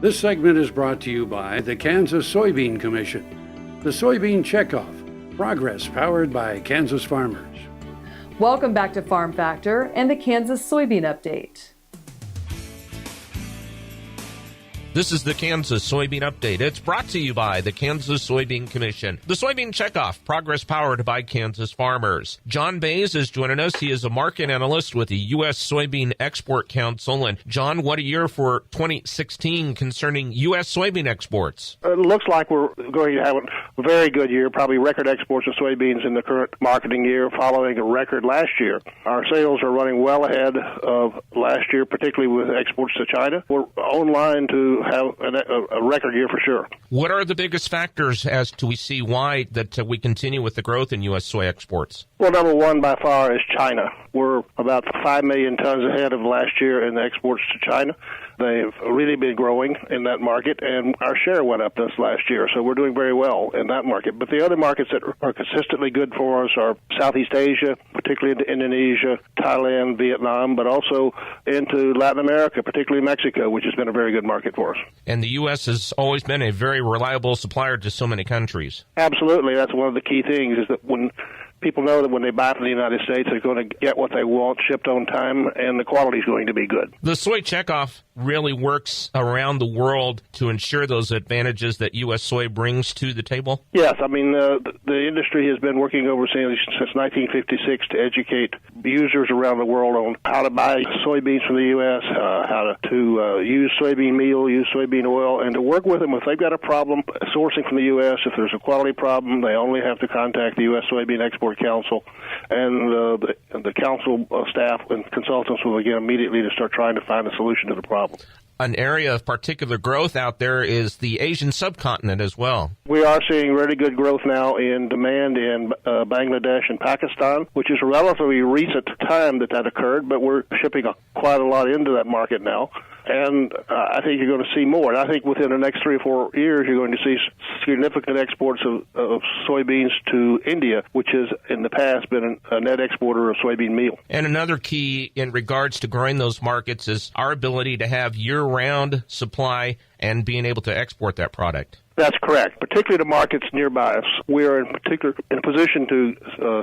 This segment is brought to you by the Kansas Soybean Commission, the Soybean Checkoff, progress powered by Kansas farmers. Welcome back to Farm Factor and the Kansas Soybean Update. This is the Kansas Soybean Update. It's brought to you by the Kansas Soybean Commission. The Soybean Checkoff, progress powered by Kansas farmers. John Baize is joining us. He is a market analyst with the US Soybean Export Council. And John, what a year for 2016 concerning US soybean exports. It looks like we're going to have a very good year, probably record exports of soybeans in the current marketing year, following a record last year. Our sales are running well ahead of last year, particularly with exports to China. We're on line to have a record year for sure. What are the biggest factors as to we see why that we continue with the growth in U.S. soy exports? Well, number one by far is China. We're about 5 million tons ahead of last year in the exports to China. They've really been growing in that market, and our share went up this last year, so we're doing very well in that market. But the other markets that are consistently good for us are Southeast Asia, particularly into Indonesia, Thailand, Vietnam, but also into Latin America, particularly Mexico, which has been a very good market for us. And the U.S. has always been a very reliable supplier to so many countries. Absolutely. That's one of the key things, is that when people know that when they buy from the United States, they're going to get what they want, shipped on time, and the quality is going to be good. The Soy Checkoff really works around the world to ensure those advantages that U.S. soy brings to the table? Yes. I mean, the industry has been working overseas since 1956 to educate users around the world on how to buy soybeans from the U.S., how to use soybean meal, use soybean oil, and to work with them if they've got a problem sourcing from the U.S. If there's a quality problem, they only have to contact the US Soybean Export Council, and the council staff and consultants will begin immediately to start trying to find a solution to the problem. An area of particular growth out there is the Asian subcontinent as well. We are seeing really good growth now in demand in Bangladesh and Pakistan, which is a relatively recent time that occurred, but we're shipping quite a lot into that market now. And I think you're going to see more. And I think within the next 3 or 4 years, you're going to see significant exports of soybeans to India, which has in the past been a net exporter of soybean meal. And another key in regards to growing those markets is our ability to have year-round supply and being able to export that product. That's correct, particularly the markets nearby us. We are in a position to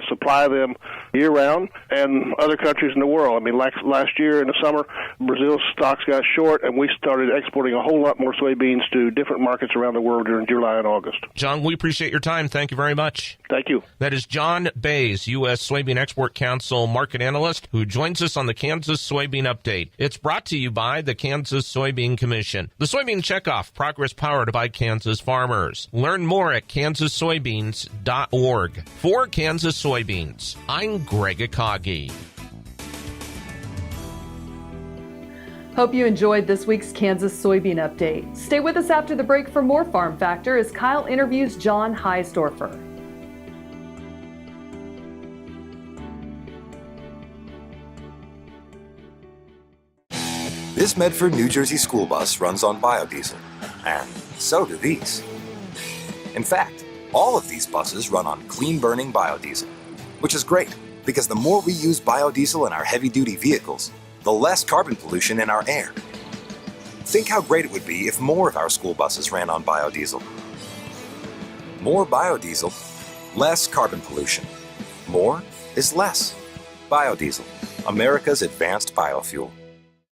supply them year-round, and other countries in the world. I mean, like last year in the summer, Brazil's stocks got short, and we started exporting a whole lot more soybeans to different markets around the world during July and August. John, we appreciate your time. Thank you very much. Thank you. That is John Baize, US Soybean Export Council market analyst, who joins us on the Kansas Soybean Update. It's brought to you by the Kansas Soybean Commission. The Soybean Checkoff, progress powered by Kansas farmers. Learn more at kansassoybeans.org. For Kansas Soybeans, I'm Greg Akagi. Hope you enjoyed this week's Kansas Soybean Update. Stay with us after the break for more Farm Factor as Kyle interviews John Heisdorfer. This Medford, New Jersey school bus runs on biodiesel, and so do these. In fact, all of these buses run on clean-burning biodiesel, which is great because the more we use biodiesel in our heavy-duty vehicles, the less carbon pollution in our air. Think how great it would be if more of our school buses ran on biodiesel. More biodiesel, less carbon pollution. More is less. Biodiesel, America's advanced biofuel.